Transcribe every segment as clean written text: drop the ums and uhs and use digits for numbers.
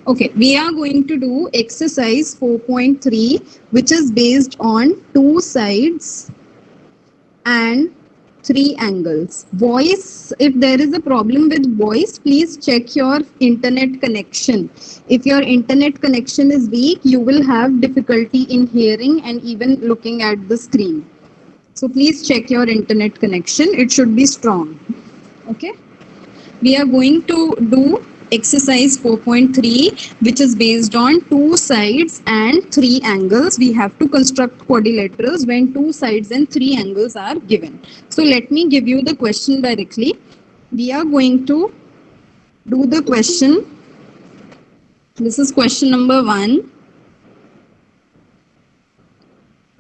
Okay, we are going to do exercise 4.3, which is based on two sides and three angles. Voice, if there is a problem with voice, please check your internet connection. If your internet connection is weak, you will have difficulty in hearing and even looking at the screen. So please check your internet connection. It should be strong. Okay. We are going to do exercise 4.3, which is based on two sides and three angles. We have to construct quadrilaterals when two sides and three angles are given. So let me give you the question directly. We are going to do the question. This is question number 1.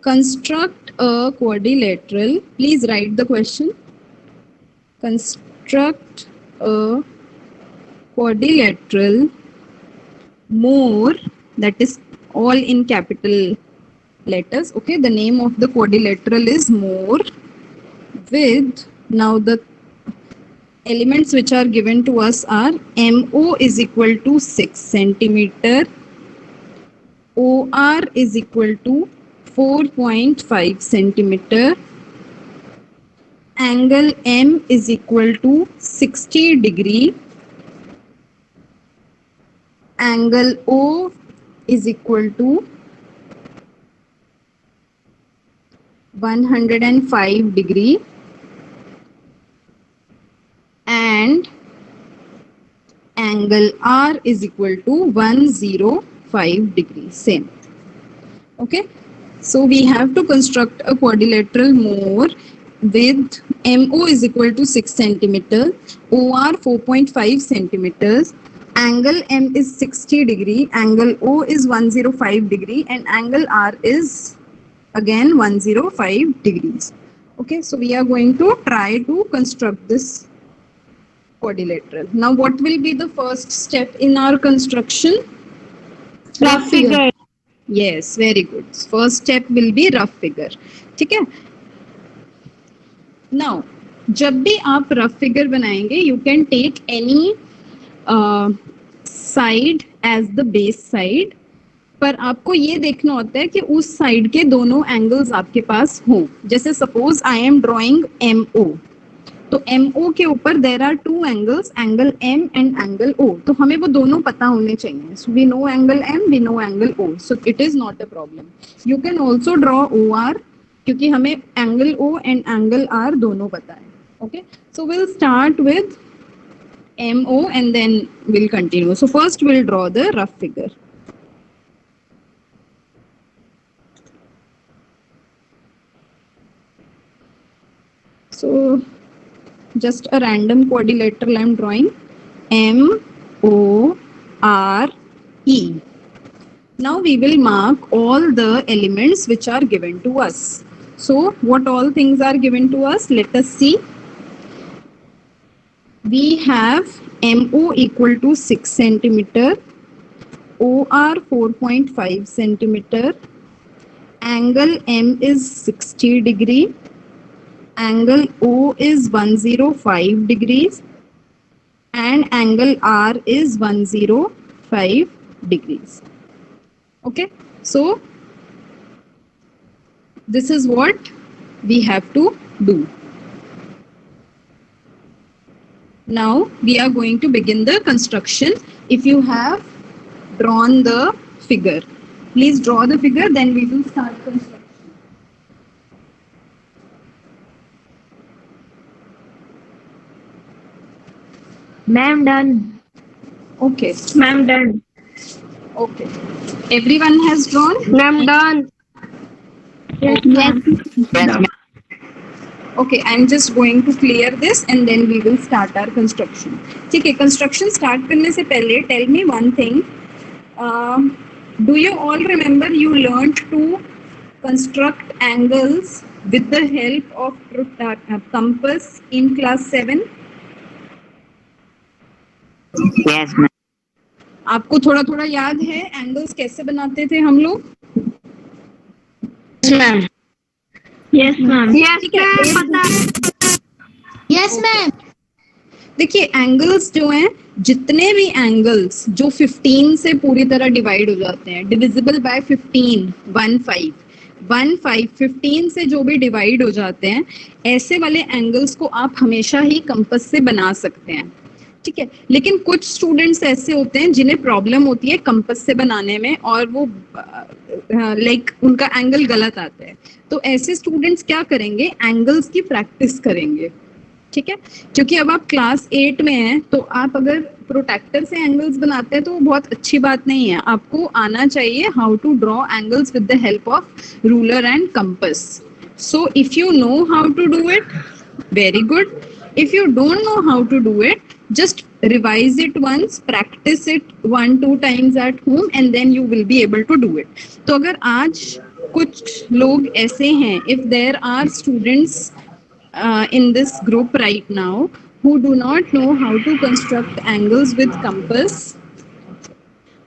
Construct a quadrilateral. Please write the question. Construct a quadrilateral more, that is all in capital letters. Okay, the name of the quadrilateral is more, with, now the elements which are given to us are MO is equal to 6 centimeter, OR is equal to 4.5 centimeter, angle M is equal to 60 degree, angle O is equal to 105 degree, and angle R is equal to 105 degrees. Same. Okay. So we have to construct a quadrilateral more with MO is equal to 6 centimeter, OR 4.5 centimeters, angle M is 60 degree, angle O is 105 degree, and angle R is again 105 degrees. Okay, so we are going to try to construct this quadrilateral. Now what will be the first step in our construction? Rough figure. Yes, very good. First step will be rough figure. ठीक है? Now, जब भी आप rough figure बनाएंगे, you can take any side as the base side. पर आपको ये देखना होता है कि उस साइड के दोनों एंगल्स आपके पास हों. जैसे suppose I am drawing MO, तो MO के ऊपर there are two angles, angle M and angle O. तो हमें वो दोनों पता होने चाहिए. So we know angle M, we know angle O, so it is not a problem. You can also draw OR, क्योंकि हमें angle O and angle R दोनों पता है. Okay, so will start with MO and then we'll continue. So first we'll draw the rough figure. So just a random quadrilateral I'm drawing, MORE. Now we will mark all the elements which are given to us. So what all things are given to us? Let us see. We have MO equal to 6 centimeter, OR 4.5 centimeter, angle M is 60 degree, angle O is 105 degrees, and angle R is 105 degrees. Okay, so this is what we have to do. Now we are going to begin the construction. If you have drawn the figure, please draw the figure, then we will start construction. Ma'am, done. Okay. Ma'am, done. Okay. Everyone has drawn? Ma'am, done. Yes, ma'am. Okay, I'm just going to clear this and then we will start our construction. ठीक है, construction start करने से पहले tell me one thing. Do you all remember you learned to construct angles with the help of compass in class 7? Yes, ma'am. आपको थोड़ा थोड़ा याद है एंगल्स कैसे बनाते थे हम लोग? Yes, ma'am. Yes, ma'am. Yes, ma'am. Yes, ma'am. देखिए एंगल्स जो हैं, जितने भी एंगल्स जो 15 से पूरी तरह डिवाइड हो जाते हैं, डिविजिबल बाय 15, 15 से जो भी डिवाइड हो जाते हैं, ऐसे वाले एंगल्स को आप हमेशा ही कंपास से बना सकते हैं, ठीक है। लेकिन कुछ स्टूडेंट्स ऐसे होते हैं जिन्हें प्रॉब्लम होती है कंपास से बनाने में, और वो लाइक उनका एंगल गलत आता है। तो ऐसे स्टूडेंट्स क्या करेंगे, एंगल्स की प्रैक्टिस करेंगे, ठीक है। क्योंकि अब आप क्लास 8 में हैं, तो आप अगर प्रोटेक्टर से एंगल्स बनाते हैं तो वो बहुत अच्छी बात नहीं है। आपको आना चाहिए how to draw angles with the help of ruler and compass. So if you know how to do it, very good. If you don't know how to do it, just revise it once, practice it 1-2 times at home, and then you will be able to do it. तो अगर आज कुछ लोग ऐसे हैं, if there are students in this group right now who do not know how to construct angles with compass,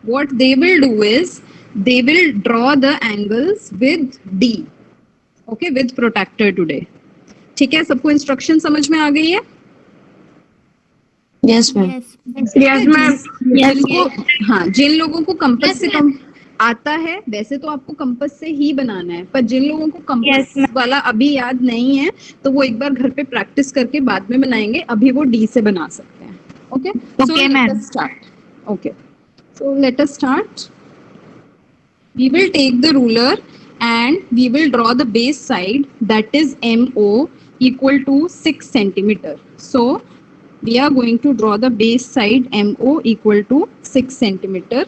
what they will do is they will draw the angles with D, okay, with protractor today. ठीक है, सबको instruction समझ में आ गई है? Yes ma'am. Yes, ma'am. हाँ, जिन लोगों को कंपास से कम आता है, वैसे तो आपको कंपास से ही बनाना है, पर जिन लोगों को कंपास Yes, ma'am. वाला अभी याद नहीं है, तो वो एक बार घर पे प्रैक्टिस करके बाद में बनाएंगे, अभी वो डी से बना सकते हैं। Okay, Okay, ma'am. Start. Okay, so let us start. We will take the ruler and we will draw the base side, that is MO, equal to 6 centimeter. So we are going to draw the base side MO equal to 6 centimeter.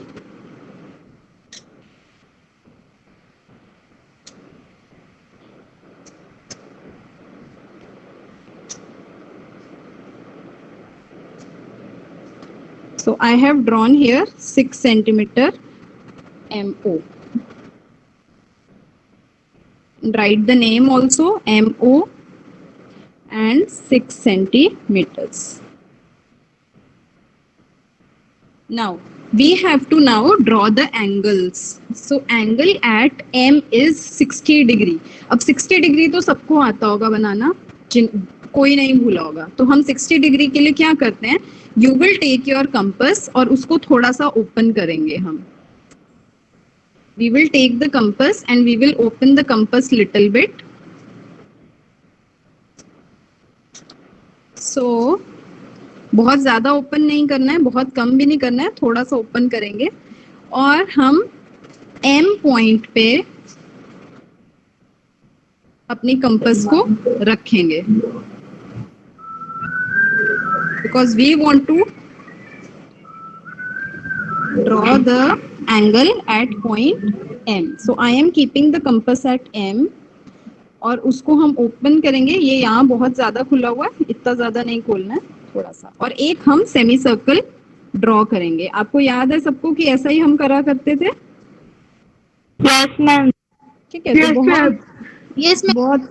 So I have drawn here 6 centimeter MO. Write the name also, MO, and 6 centimeters. Now we have to now draw the angles. So angle at M is 60 degree. अब 60 degree तो सबको आता होगा बनाना, कोई नहीं भूला होगा। तो हम 60 डिग्री के लिए क्या करते हैं, you will take your compass और उसको थोड़ा सा ओपन करेंगे हम। We will take the compass and we will open the compass little bit. So बहुत ज्यादा ओपन नहीं करना है, बहुत कम भी नहीं करना है, थोड़ा सा ओपन करेंगे और हम M पॉइंट पे अपनी कंपास को रखेंगे, because we want to draw the angle at point M. So I am keeping the compass at M और उसको हम ओपन करेंगे। ये यहाँ बहुत ज्यादा खुला हुआ है, इतना ज्यादा नहीं खोलना है, थोड़ा सा। और एक हम सेमी सर्कल ड्रॉ करेंगे। आपको याद है सबको कि ऐसा ही हम करा करते थे? Yes, ma'am. ठीक है, तो बहुत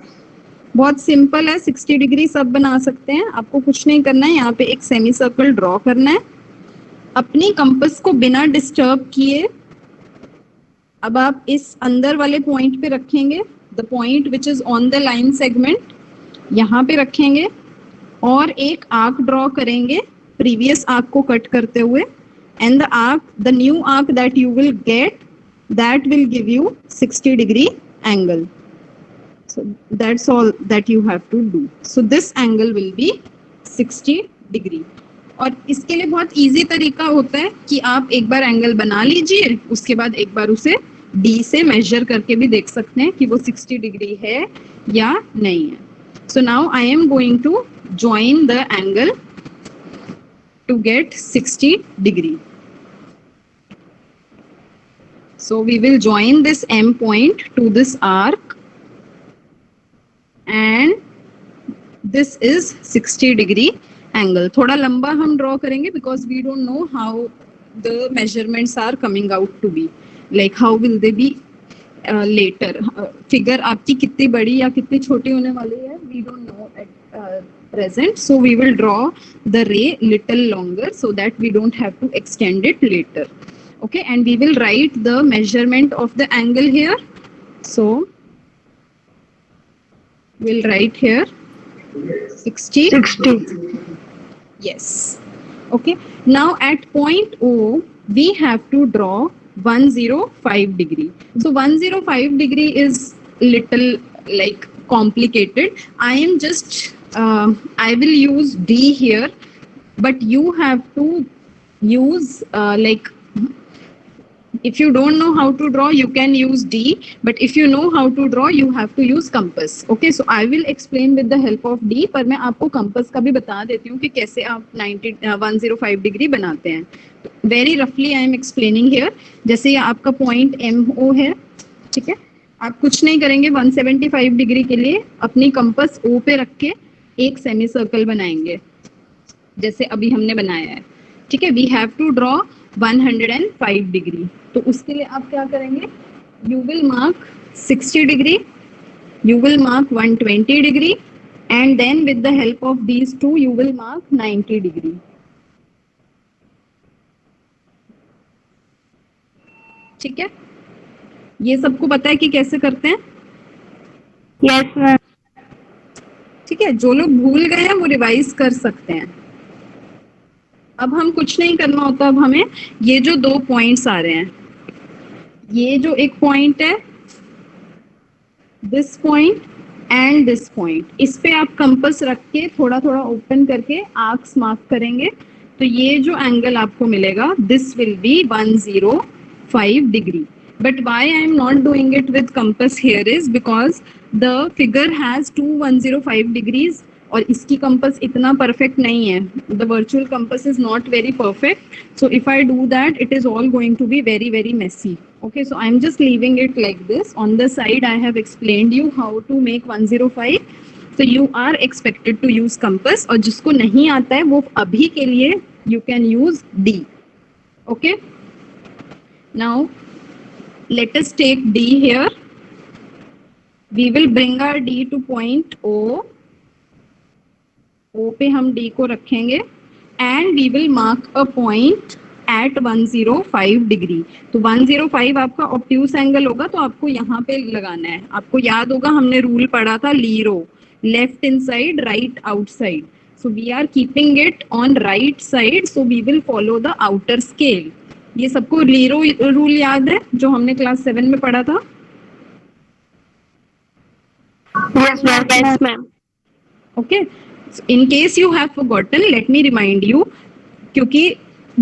बहुत सिंपल है, 60 डिग्री सब बना सकते हैं। आपको कुछ नहीं करना है, यहाँ पे एक सेमी सर्कल ड्रॉ करना है अपनी कंपास को बिना डिस्टर्ब किए। अब आप इस अंदर वाले पॉइंट पे रखेंगे, the point which is on the line segment, यहाँ पे रखेंगे और एक आर्क ड्रॉ करेंगे प्रीवियस आर्क को कट करते हुए, and the New York that you will get, that will give you 60 degree angle. So that's all that you have to do. So this angle will be 60 degree. और इसके लिए बहुत easy तरीका होता है कि आप एक बार एंगल बना लीजिए, उसके बाद एक बार उसे D से मेजर करके भी देख सकते हैं कि वो 60 डिग्री है या नहीं है. So now I am going to join the angle to get 60 degree. So we will join this M point to this arc. And this is 60 degree angle. थोड़ा लंबा हम ड्रॉ करेंगे because we don't know how the measurements are coming out to be. Like how will they be later. Figure आपकी कितनी बड़ी या कितनी छोटी होने वाली है, we don't know at present. So we will draw the ray little longer so that we don't have to extend it later. Okay, and we will write the measurement of the angle here. So we'll write here 60. Yes. Okay. Now at point O, we have to draw 105 degree. So 105 degree is little like complicated. I am just, I will use D here, but you have to use like, if you don't know how to draw, you can use D, but if you know how to draw, you have to use compass. Okay, so I will explain with the help of D, पर मैं आपको compass का भी बता देती हूँ कि कैसे आप 105 डिग्री बनाते हैं. वेरी रफली आई एम एक्सप्लेनिंग हियर. जैसे ये आपका पॉइंट MO है, ठीक है, आप कुछ नहीं करेंगे. 175 डिग्री के लिए अपनी कंपास O पे रख के एक सेमी सर्कल बनाएंगे, जैसे अभी हमने बनाया है. ठीक है, we have to draw 105 degree. तो उसके लिए आप क्या करेंगे, you will mark 60 degree, you will mark 120 degree, and then with the help of these two you will mark 90 degree. ठीक है, ये सबको पता है कि कैसे करते हैं? Yes, ma'am. ठीक है, जो लोग भूल गए हैं वो रिवाइज कर सकते हैं. अब हम कुछ नहीं करना होता. अब हमें ये जो दो पॉइंट्स आ रहे हैं, ये जो एक पॉइंट है, this point and this point, इस पे आप कंपास रख के थोड़ा थोड़ा ओपन करके आर्क्स मार्क करेंगे. तो ये जो एंगल आपको मिलेगा, this will be 105 degree. But why I am not doing it with compass here is because the figure has 105 degrees, और इसकी कंपास इतना परफेक्ट नहीं है. The virtual compass is not very perfect. So if I do that, it is all going to be very, very messy. Okay, so I'm just leaving it like this. On the side, I have explained you how to make 105. So you are expected to use compass. और जिसको नहीं आता है वो अभी के लिए you can use D. Okay. Now let us take D here. We will bring our D to point O. O पे हम D को रखेंगे. And we will mark a point at 105 degree. तो 105 आपका obtuse angle होगा, तो आपको यहाँ पे लगाना है. आपको याद होगा हमने रूल पढ़ा था लीरो, left inside right outside. So we are keeping it on right side, so we will follow the outer scale. ये सबको लीरो रूल याद है जो हमने क्लास 7 में पढ़ा था? Yes, ma'am. Yes, ma'am. Okay. So in case you have forgotten, let me remind you, क्योंकि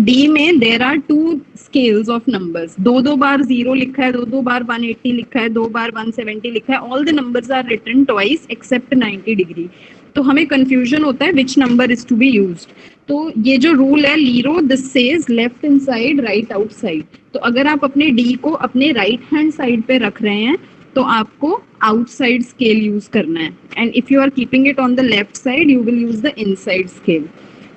D में there are two scales of numbers. दो बार 0 लिखा है, दो बार 180 लिखा है, दो बार 170 लिखा है. All the numbers are written twice except 90 degree. तो हमें confusion होता है which number is to be used. तो ये जो रूल है लीरो, this says left inside right outside. तो अगर आप अपने D को अपने right hand side पे रख रहे हैं तो आपको outside scale use करना है. And if you are keeping it on the left side, you will use the inside scale.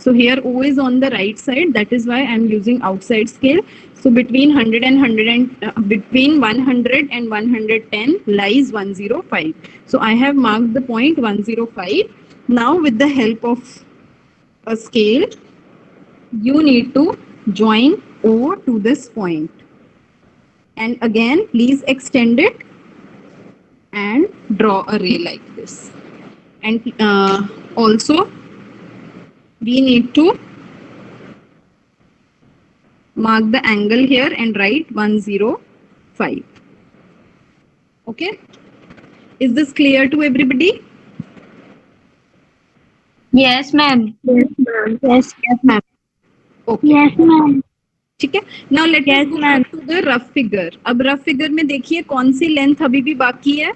So here O is on the right side. That is why I am using outside scale. So between 100 and between 100 and 110 lies 105. So I have marked the point 105. Now with the help of a scale, you need to join O to this point. And again, please extend it and draw a ray like this. And also we need to mark the angle here and write 105. Okay, is this clear to everybody? Yes, ma'am. Yes, ma'am. Yes, ma'am. Okay. Yes, ma'am. ठीक है, now let Yes, us go ma'am. back to the rough figure. अब rough figure में देखिए कौन C length अभी भी बाकी है.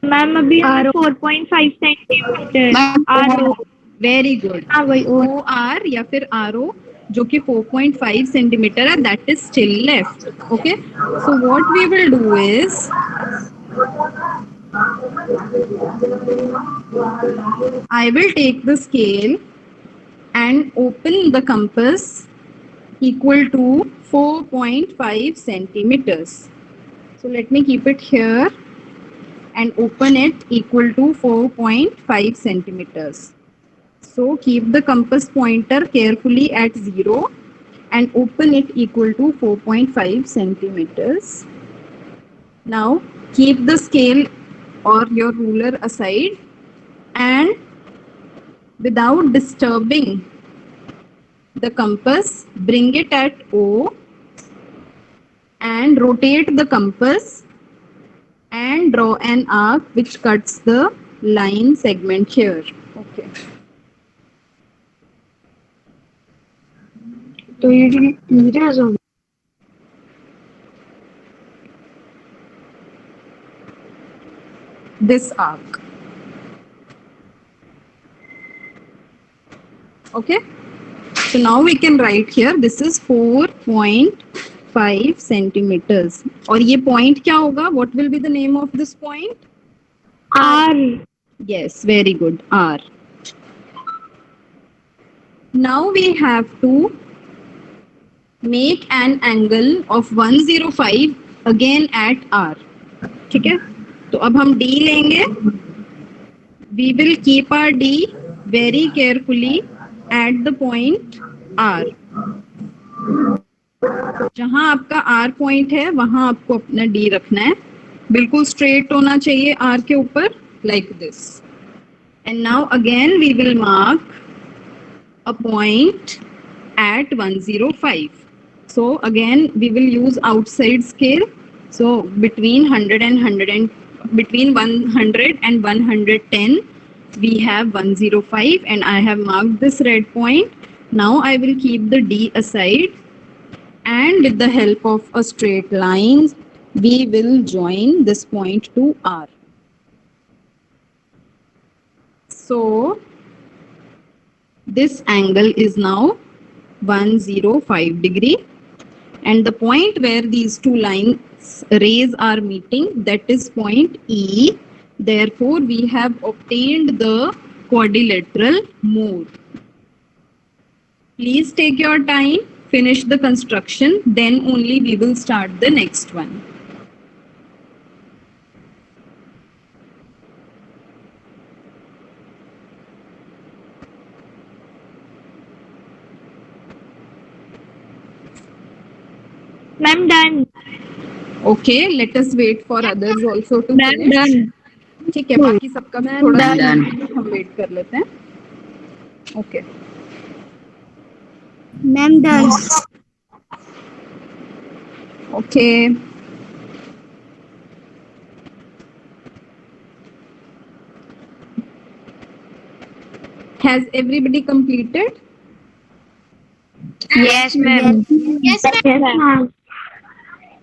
मैम अभी 4.5 सेंटीमीटर आर. Very good. हाँ वही ओ आर या फिर आर ओ जो कि 4.5 सेंटीमीटर है, that is still left. Okay, so what we will do is, I will take the scale and open the compass equal to 4.5 centimeters. So let me keep it here and open it equal to 4.5 centimeters. So keep the compass pointer carefully at 0 and open it equal to 4.5 centimeters. Now keep the scale or your ruler aside and without disturbing the compass, bring it at O and rotate the compass and draw an arc which cuts the line segment here. Okay. तो erase हो This arc. Okay. So now we can write here, this is 4.5 centimeters. और ये point क्या होगा? What will be the name of this point? R. Yes, very good. R. Now we have to make an angle of 105 again at R. ठीक है? तो अब हम D लेंगे. We will keep our D very carefully at the point R. जहां आपका R point है वहां आपको अपना D रखना है. बिल्कुल straight होना चाहिए R के ऊपर, like this. And now again we will mark a point at 105. So again we will use outside scale. So between 100 and between 100 and 110 we have 105 and I have marked this red point. Now I will keep the D aside and with the help of a straight line we will join this point to R. So this angle is now 105 degree and the point where these two lines rays are meeting, that is point E. Therefore we have obtained the quadrilateral mode. Please take your time, finish the construction, then only we will start the next one. Ma'am, done. Okay, let us wait for others also to Ma'am, finish. done. ठीक है, बाकी सबका मैं थोड़ा Done. हम wait कर लेते हैं. Okay. Ma'am, done. Okay. Has everybody completed? Yes, ma'am. Yes, ma'am.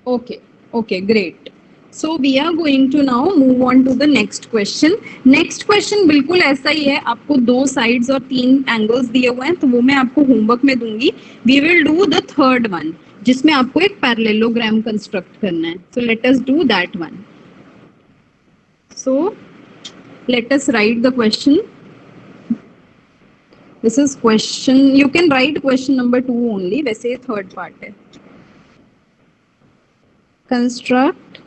Okay. Okay, great. So we are going to now move on to the next question. Next question बिल्कुल ऐसा ही है. आपको 2 sides और 3 angles दिए हुए हैं, तो वो मैं आपको homework में दूंगी. We will do the third one, जिसमें आपको एक parallelogram construct करना है. So let us do that one. So let us write the question. This is question. You can write question number 2 only. वैसे third part है. Construct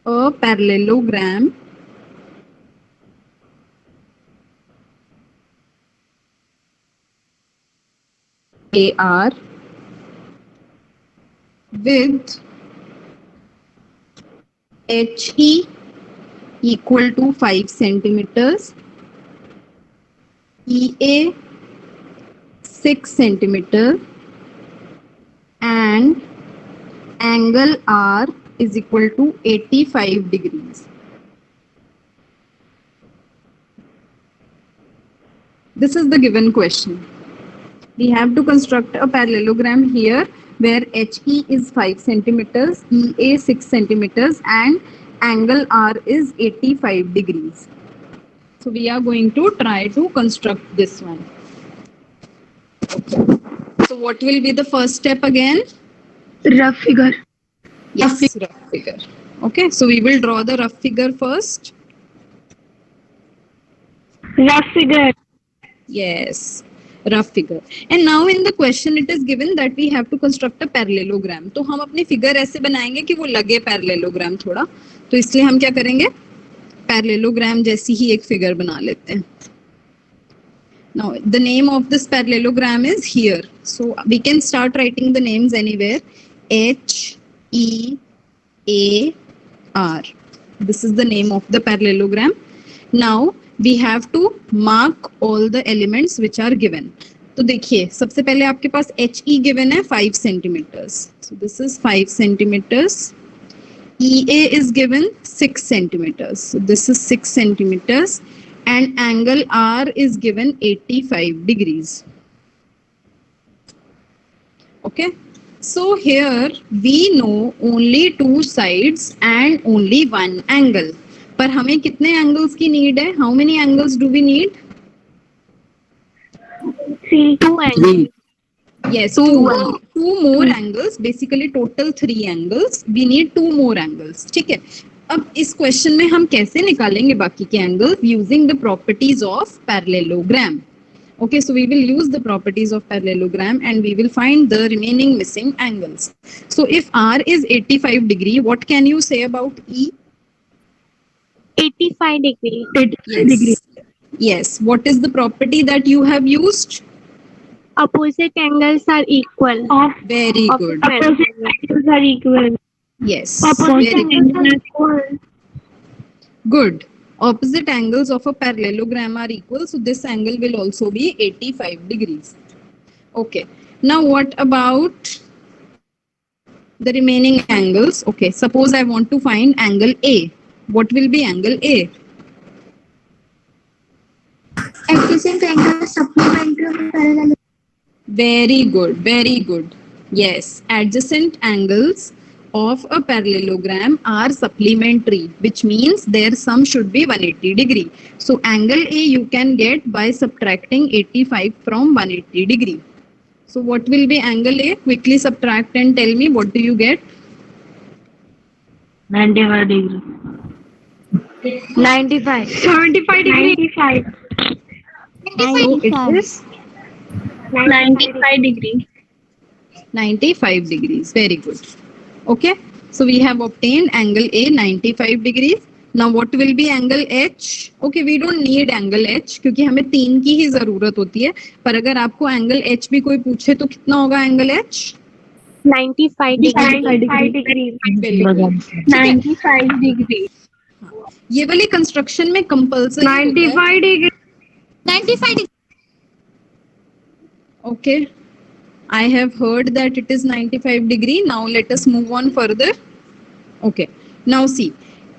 a parallelogram AR with HE equal to 5 centimeters, EA 6 centimeter and angle R is equal to 85 degrees. This is the given question. We have to construct a parallelogram here where HE is 5 centimeters, EA 6 centimeters and angle R is 85 degrees. So we are going to try to construct this one. Okay. So what will be the first step again? Rough figure. Yes, rough figure. Okay, so we will draw the rough figure first. Rough figure. Yes, rough figure. And now in the question it is given that we have to construct a parallelogram. तो हम अपनी figure ऐसे बनाएंगे कि वो लगे parallelogram थोड़ा. तो इसलिए हम क्या करेंगे? Parallelogram जैसी ही एक figure बना लेते हैं. Now the name of this parallelogram is here. So we can start writing the names anywhere. H E A R. This is the name of the parallelogram. Now we have to mark all the elements which are given. तो देखिए सबसे पहले आपके पास HE given है 5 centimeters. So this is 5 centimeters. EA is given 6 centimeters. So this is 6 centimeters. And angle R is given 85 degrees. Okay. So here we know only two sides and only one angle. पर हमें कितने angles की need है? How many angles do we need? See, 2 angles. Yes, two more angles. Basically total 3 angles. We need 2 more angles. ठीक है. अब इस question में हम कैसे निकालेंगे बाकी के angles? Using the properties of parallelogram. Okay, so we will use the properties of parallelogram and we will find the remaining missing angles. So if R is 85 degree, what can you say about E? 85 degree. Yes. Yes. What is the property that you have used? Opposite angles are equal. Very good. Opposite angles are equal. Yes. Opposite Very good. angles are equal. Good. Opposite angles of a parallelogram are equal. So this angle will also be 85 degrees. Okay. Now what about the remaining angles? Okay. Suppose I want to find angle A. What will be angle A? Adjacent angles supplementary of parallelogram. Very good. Very good. Yes. Adjacent angles of a parallelogram are supplementary, which means their sum should be 180 degree. So angle A you can get by subtracting 85 from 180 degree. So what will be angle A? Quickly subtract and tell me what do you get? 95 degree. 95. 75 degree. 95. So it is 95 degree. 95 degrees. Very good. Okay. So we have obtained angle A 95 degrees. Now what will be angle H? Okay, we don't need angle H क्योंकि हमें 3 की ही जरूरत होती है. पर अगर आपको angle H भी कोई पूछे तो कितना होगा angle H? 95 degree. 95 degree. ये वाली कंस्ट्रक्शन में compulsory 95 degree. 95 degree. Okay. I have heard that it is 95 degree. Now let us move on further. Okay. Now see.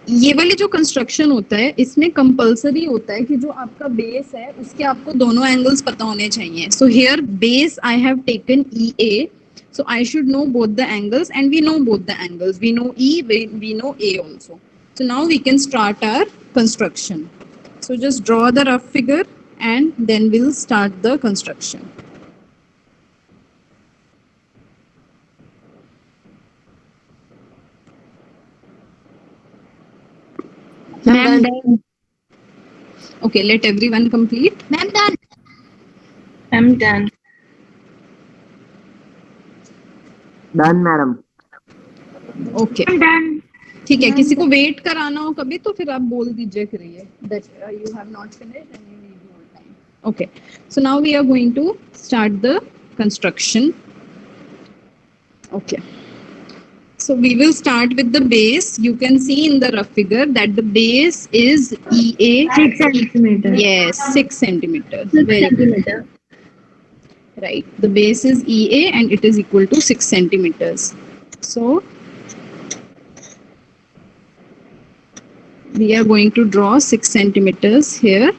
ये वाली जो कंस्ट्रक्शन होता है इसमें कंपल्सरी होता है कि जो आपका बेस है उसके आपको दोनों एंगल्स पता होने चाहिए. So here base I have taken EA. So I should know both the angles and we know both the angles. We know E, we know A also. So now we can start our construction. So just draw the rough figure and then we'll start the construction. Ma'am, done. Okay, let everyone complete. Ma'am, done. I'm done. Done, madam. Okay. I'm done. ठीक है, किसी को wait कराना हो कभी तो फिर आप बोल दीजिए करिए that you have not finished and you need more time. Okay, so now we are going to start the construction. Okay, so we will start with the base. You can see in the rough figure that the base is EA. 6 centimeters. Yes, 6 centimeters. Very good. Right, the base is EA and it is equal to 6 centimeters. So we are going to draw 6 centimeters here.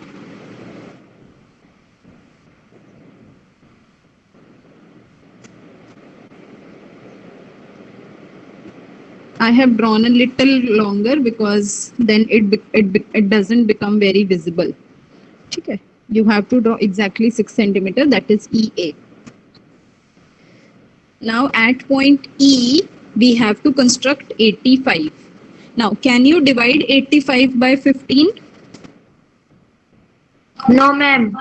I have drawn a little longer because then it doesn't become very visible. Okay, you have to draw exactly 6 centimeters, that is EA. Now at point E, we have to construct 85. Now, can you divide 85 by 15? No, ma'am.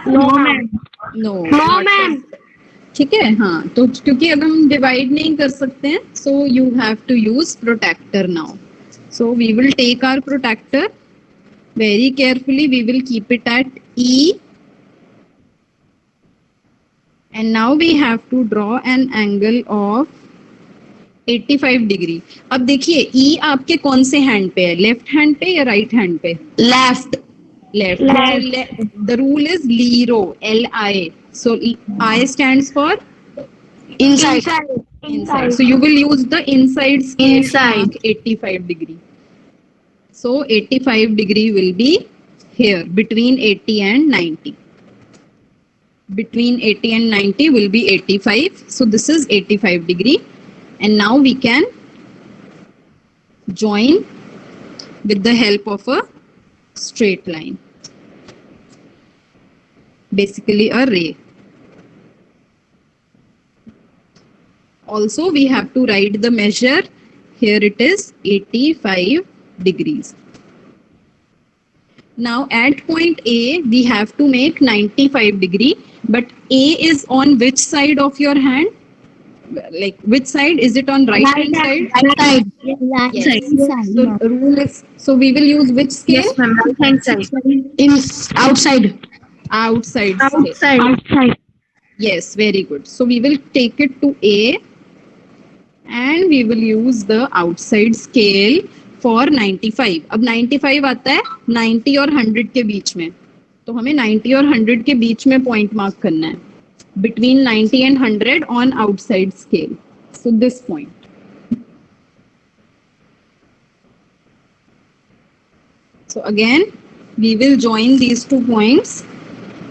No, ma'am. No. No, ma'am. ठीक है, हाँ, तो क्योंकि अब हम divide नहीं कर सकते हैं, so you have to use protractor now. So we will take our protractor very carefully. We will keep it at E. And now we have to draw an angle of 85 degree. अब देखिए E आपके कौन से hand पे है, left hand पे या right hand पे? Left. Left. Left. So the rule is LIRO, L-I. So I stands for Inside. inside. So you will use the inside scale to Inside. mark 85 degree. So 85 degree will be here between 80 and 90. Between 80 and 90 will be 85. So this is 85 degree. And now we can join with the help of a straight line. Basically a ray. Also we have to write the measure. Here it is 85 degrees. Now at point A, we have to make 95 degree, but A is on which side of your hand? Like which side? Is it on right hand side? Right. Yes. So rule is, so we will use which scale? Yes, ma'am. Right hand side. In outside. Outside scale. Outside. Outside. Yes, very good. So we will take it to A and we will use the outside scale for 95. अब 95 आता है 90 और 100 के बीच में, तो हमें 90 और 100 के बीच में पॉइंट मार्क करना है. Between 90 and 100 on outside scale. So this point. So again, we will join these 2 points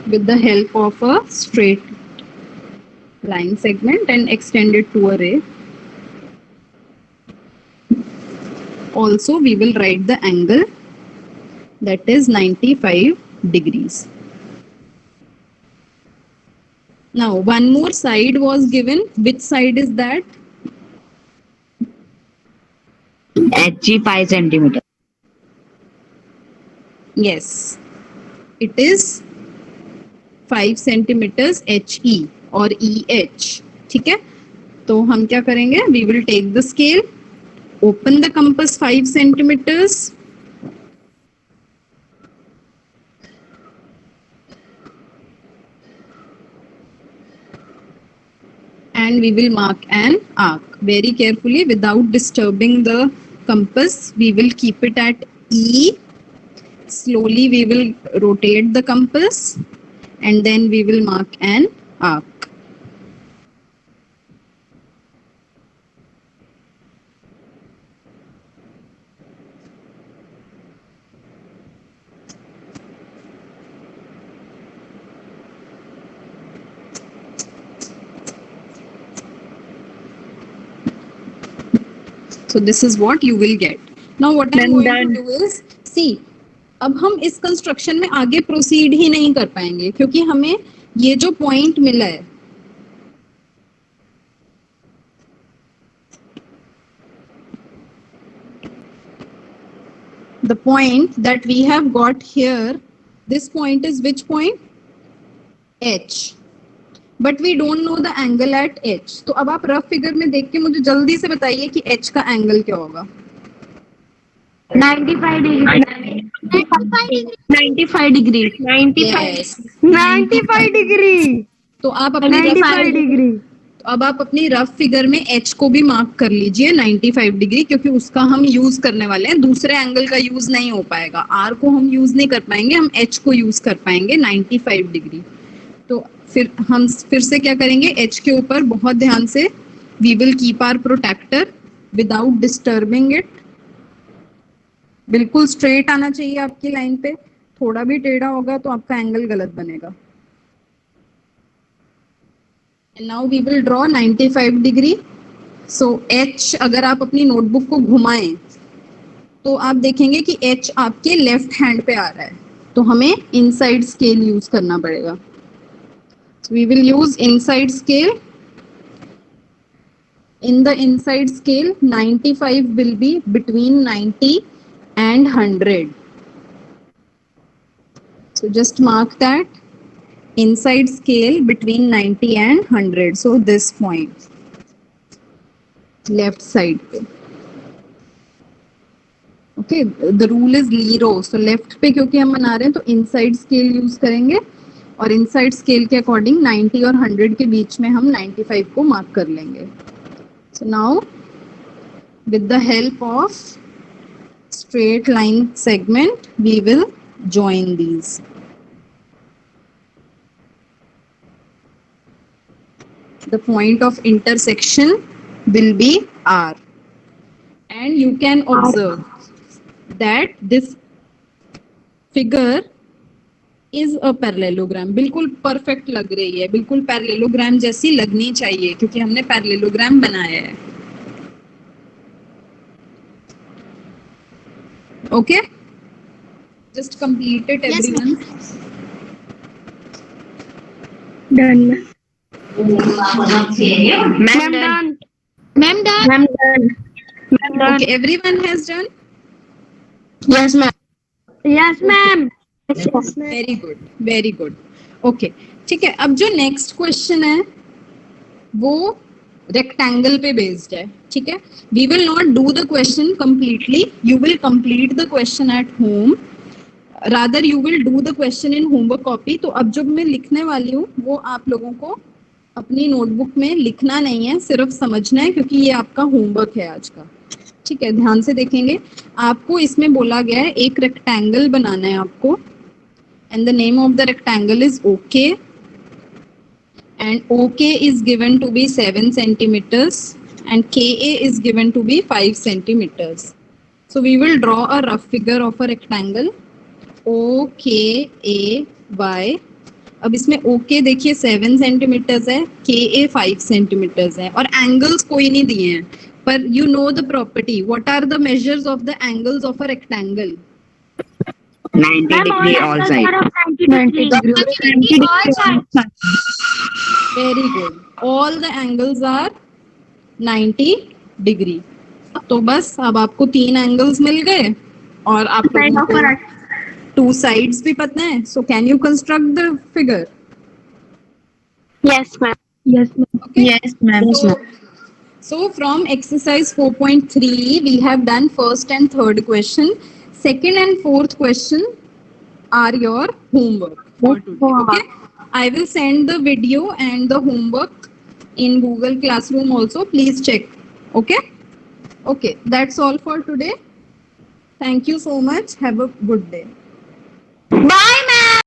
with the help of a straight line segment and extend it to a ray. Also, we will write the angle, that is 95 degrees. Now, one more side was given. Which side is that? HG 5 centimeter. Yes, it is 5 centimeters HE or EH. ठीक है, तो हम क्या करेंगे? We will take the scale, open the compass 5 centimeters, and we will mark an arc very carefully without disturbing the compass. We will keep it at E. Slowly we will rotate the compass and then we will mark an arc. So this is what you will get. Now what I'm going to do is, see, अब हम इस construction में आगे proceed ही नहीं कर पाएंगे क्योंकि हमें ये जो पॉइंट मिला है, the point that we have got here, this point is which point? H. But we don't know the angle at H. तो अब आप रफ फिगर में देख के मुझे जल्दी से बताइए कि H का एंगल क्या होगा? 95 degree. 95 degree. 95. Yes. 95 degree. तो आप अपने 95 degree. तो अब आप अपनी रफ फिगर में H को भी मार्क कर लीजिए 95 डिग्री, क्योंकि उसका हम यूज करने वाले हैं. दूसरे एंगल का यूज नहीं हो पाएगा. R को हम यूज नहीं कर पाएंगे, हम H को यूज कर पाएंगे 95 डिग्री. तो फिर हम फिर से क्या करेंगे? H के ऊपर बहुत ध्यान से we will keep our protector without disturbing it. बिल्कुल स्ट्रेट आना चाहिए आपकी लाइन पे. थोड़ा भी टेढ़ा होगा तो आपका एंगल गलत बनेगा. And now we will draw 95 degree. So H अगर आप अपनी नोटबुक को घुमाएं तो आप देखेंगे कि H आपके लेफ्ट हैंड पे आ रहा है, तो हमें इनसाइड स्केल यूज करना पड़ेगा. So we will use inside scale. In the inside scale, 95 will be between 90 and 100. So just mark that. Inside scale between 90 and 100. So this point, left side पे. Okay, the rule is LIRO. So left पे क्योंकि हम बना रहे हैं तो inside scale use करेंगे और inside scale के according 90 और 100 के बीच में हम 95 को mark कर लेंगे. So now with the help of straight line segment, we will join these. The point of intersection will be R. And you can observe that this figure is a parallelogram. बिल्कुल perfect लग रही है, बिल्कुल parallelogram जैसी लगनी चाहिए क्योंकि हमने पैरेललोग्राम बनाया है. Okay? Just complete it, Yes, everyone. Done. Ma'am done. Ma'am done. Ma'am done. Ma'am done. Okay, everyone has done. Yes, ma'am. Yes, ma'am. Very good, very good. Okay, ठीक है. अब जो नेक्स्ट क्वेश्चन है वो rectangle पे based है. ठीक है, we will not do the question completely. You will complete the question at home, rather you will do the question in homework copy. तो अब जो मैं लिखने वाली हूँ वो आप लोगों को अपनी नोटबुक में लिखना नहीं है, सिर्फ समझना है क्योंकि ये आपका होमवर्क है आज का. ठीक है, ध्यान से देखेंगे. आपको इसमें बोला गया है एक रेक्टेंगल बनाना है आपको, and the name of the rectangle is OK, and OK is given to be 7 centimeters and KA is given to be 5 centimeters. So we will draw a rough figure of a rectangle OKAY. अब इसमें OK देखिए 7 centimeters है, KA 5 centimeters है और angles कोई नहीं दिए हैं. पर you know the property. What are the measures of the angles of a rectangle? 90 degree all side. 90 degree. All sides. Very good. All the angles are 90 degree. तो बस अब आपको 3 angles मिल गए और आप लोगों को 2 sides भी पता है. So can you construct the figure? Yes, ma'am. Yes, ma'am. Okay. Yes, ma'am. So from exercise 4.3 we have done first and third question. Second and fourth question are your homework for today. Okay, I will send the video and the homework in Google Classroom also. Please check. Okay. Okay, that's all for today. Thank you so much. Have a good day. Bye, ma'am.